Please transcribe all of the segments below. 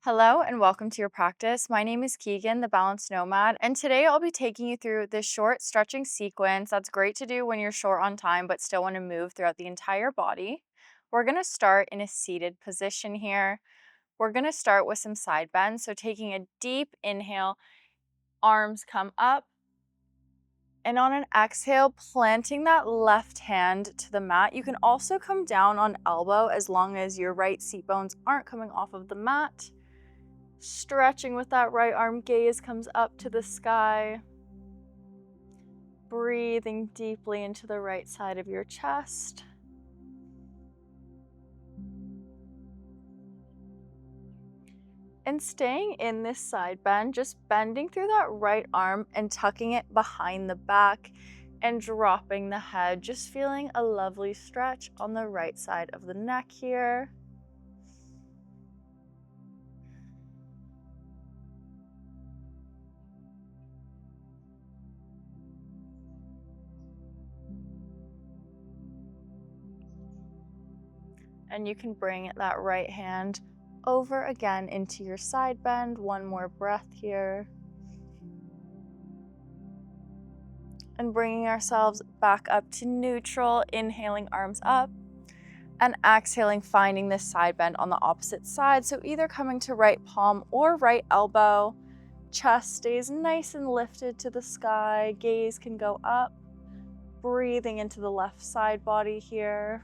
Hello and welcome to your practice. My name is Keegan, the Balanced Nomad, and today I'll be taking you through this short stretching sequence that's great to do when you're short on time but still want to move throughout the entire body. We're going to start in a seated position here. We're going to start with some side bends, so taking a deep inhale, arms come up, and on an exhale, planting that left hand to the mat. You can also come down on elbow as long as your right seat bones aren't coming off of the mat. Stretching with that right arm, gaze comes up to the sky. Breathing deeply into the right side of your chest. And staying in this side bend, just bending through that right arm and tucking it behind the back and dropping the head, just feeling a lovely stretch on the right side of the neck here. And you can bring that right hand over again into your side bend. One more breath here. And bringing ourselves back up to neutral, inhaling arms up, and exhaling, finding this side bend on the opposite side. So either coming to right palm or right elbow, chest stays nice and lifted to the sky, gaze can go up, breathing into the left side body here.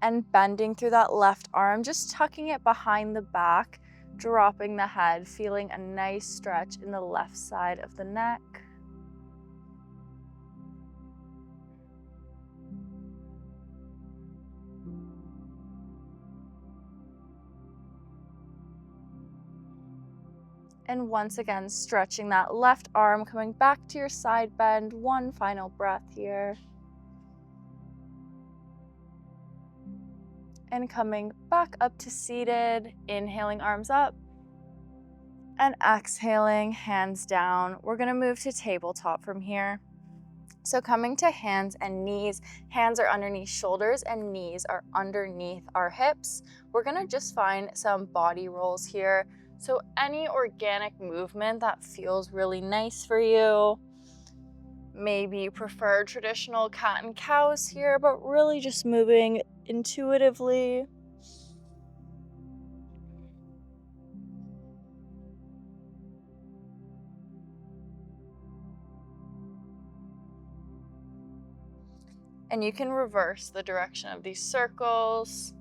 And bending through that left arm, just tucking it behind the back, dropping the head, feeling a nice stretch in the left side of the neck. And once again, stretching that left arm, coming back to your side bend. One final breath here. And coming back up to seated, inhaling arms up and exhaling, hands down. We're gonna move to tabletop from here. So coming to hands and knees, hands are underneath shoulders and knees are underneath our hips. We're gonna just find some body rolls here. So any organic movement that feels really nice for you. Maybe you prefer traditional cat and cows here, but really just moving intuitively. And you can reverse the direction of these circles.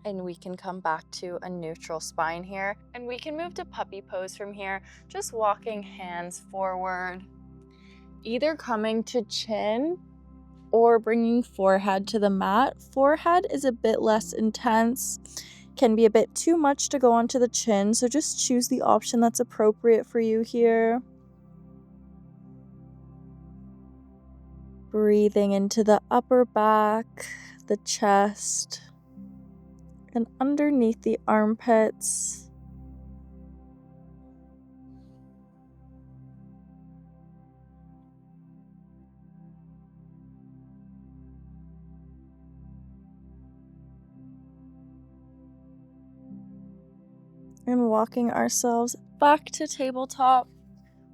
And we can come back to a neutral spine here. And we can move to puppy pose from here, just walking hands forward. Either coming to chin or bringing forehead to the mat. Forehead is a bit less intense, can be a bit too much to go onto the chin, so just choose the option that's appropriate for you here. Breathing into the upper back, the chest, and underneath the armpits. And walking ourselves back to tabletop.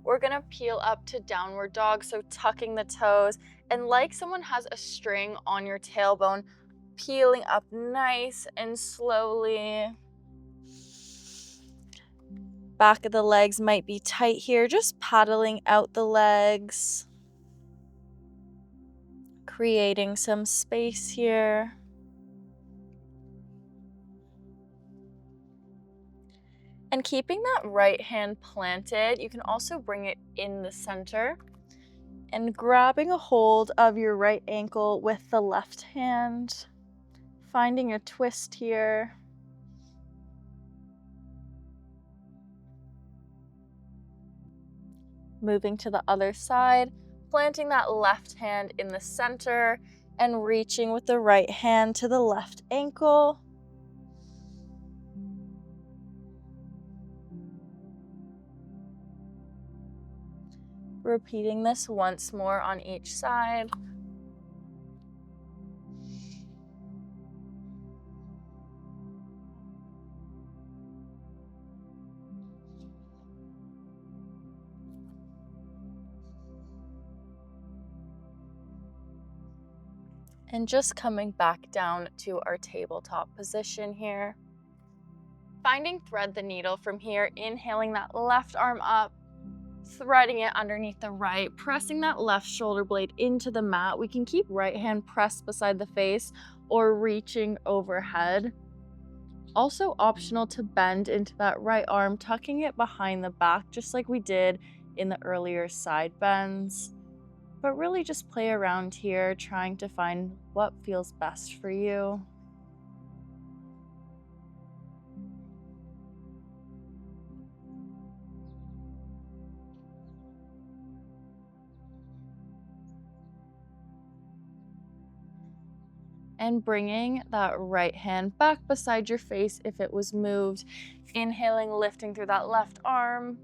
We're gonna peel up to downward dog, so tucking the toes, and like someone has a string on your tailbone, peeling up nice and slowly. Back of the legs might be tight here, just paddling out the legs. Creating some space here. And keeping that right hand planted, you can also bring it in the center and grabbing a hold of your right ankle with the left hand, finding a twist here. Moving to the other side, planting that left hand in the center and reaching with the right hand to the left ankle. Repeating this once more on each side. And just coming back down to our tabletop position here. Finding thread the needle from here, inhaling that left arm up, threading it underneath the right, pressing that left shoulder blade into the mat. We can keep right hand pressed beside the face or reaching overhead. Also optional to bend into that right arm, tucking it behind the back, just like we did in the earlier side bends. But really just play around here, trying to find what feels best for you. And bringing that right hand back beside your face if it was moved. Inhaling, lifting through that left arm.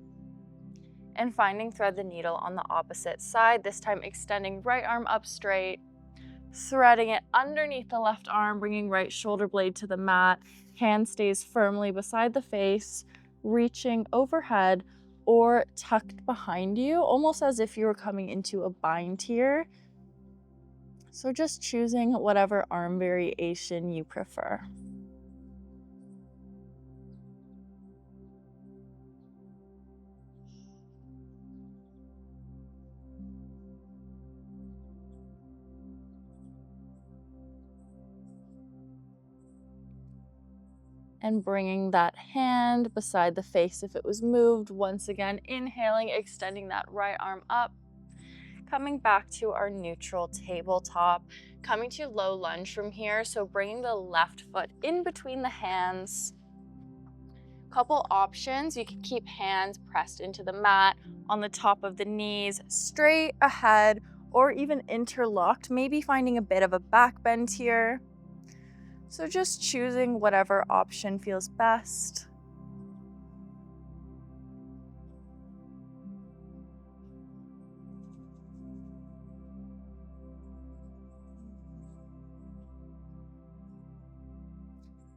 And finding thread the needle on the opposite side, this time extending right arm up straight, threading it underneath the left arm, bringing right shoulder blade to the mat, hand stays firmly beside the face, reaching overhead or tucked behind you, almost as if you were coming into a bind here. So just choosing whatever arm variation you prefer. And bringing that hand beside the face if it was moved. Once again, inhaling, extending that right arm up. Coming back to our neutral tabletop, coming to low lunge from here. So bringing the left foot in between the hands. Couple options, you can keep hands pressed into the mat on the top of the knees, straight ahead, or even interlocked, maybe finding a bit of a back bend here. So just choosing whatever option feels best.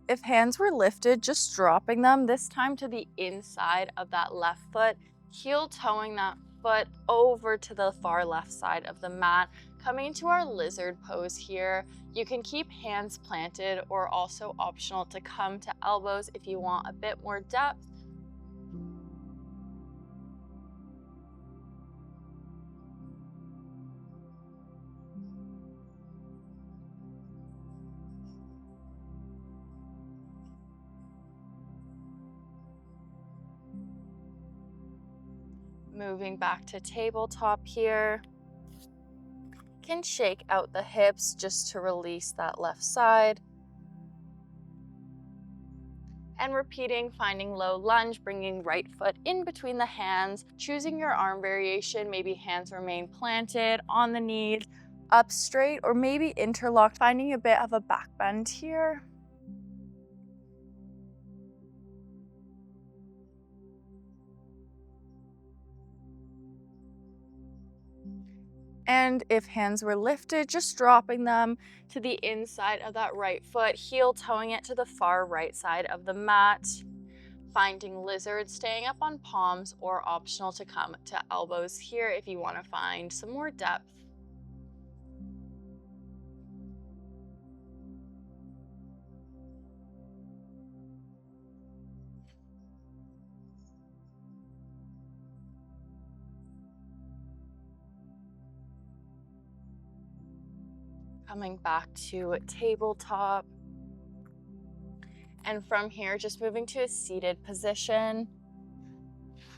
If hands were lifted, just dropping them, this time to the inside of that left foot, heel toeing that foot over to the far left side of the mat. Coming into our lizard pose here, you can keep hands planted or also optional to come to elbows if you want a bit more depth. Moving back to tabletop here. Can shake out the hips just to release that left side. And repeating, finding low lunge, bringing right foot in between the hands, choosing your arm variation, maybe hands remain planted on the knees, up straight, or maybe interlocked, finding a bit of a back bend here. And if hands were lifted, just dropping them to the inside of that right foot, heel toeing it to the far right side of the mat. Finding lizard, staying up on palms, or optional to come to elbows here if you want to find some more depth. Coming back to tabletop. And from here, just moving to a seated position.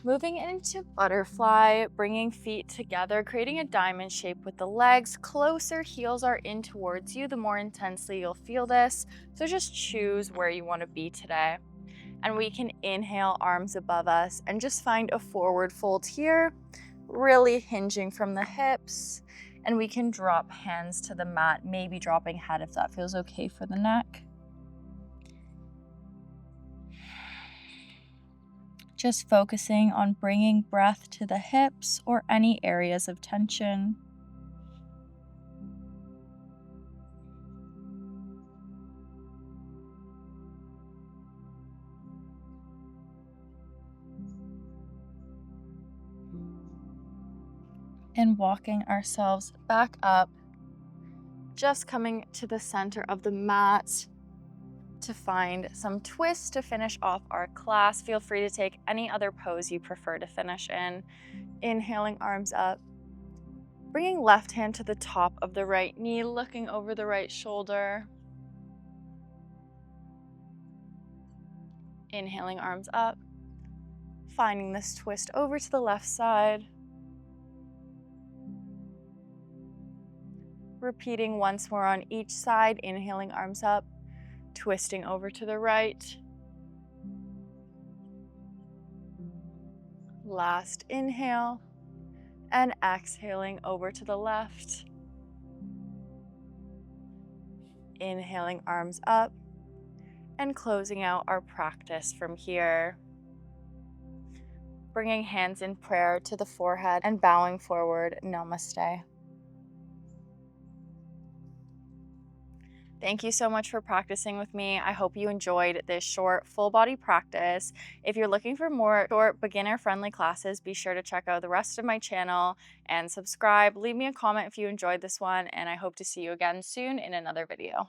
Moving into butterfly, bringing feet together, creating a diamond shape with the legs. Closer heels are in towards you, the more intensely you'll feel this. So just choose where you want to be today. And we can inhale, arms above us, and just find a forward fold here, really hinging from the hips. And we can drop hands to the mat, maybe dropping head if that feels okay for the neck. Just focusing on bringing breath to the hips or any areas of tension. And walking ourselves back up, just coming to the center of the mat to find some twists to finish off our class. Feel free to take any other pose you prefer to finish in. Inhaling, arms up. Bringing left hand to the top of the right knee, looking over the right shoulder. Inhaling, arms up. Finding this twist over to the left side. Repeating once more on each side. Inhaling, arms up. Twisting over to the right. Last inhale. And exhaling over to the left. Inhaling, arms up. And closing out our practice from here. Bringing hands in prayer to the forehead and bowing forward. Namaste. Thank you so much for practicing with me. I hope you enjoyed this short full body practice. If you're looking for more short beginner friendly classes, be sure to check out the rest of my channel and subscribe. Leave me a comment if you enjoyed this one, and I hope to see you again soon in another video.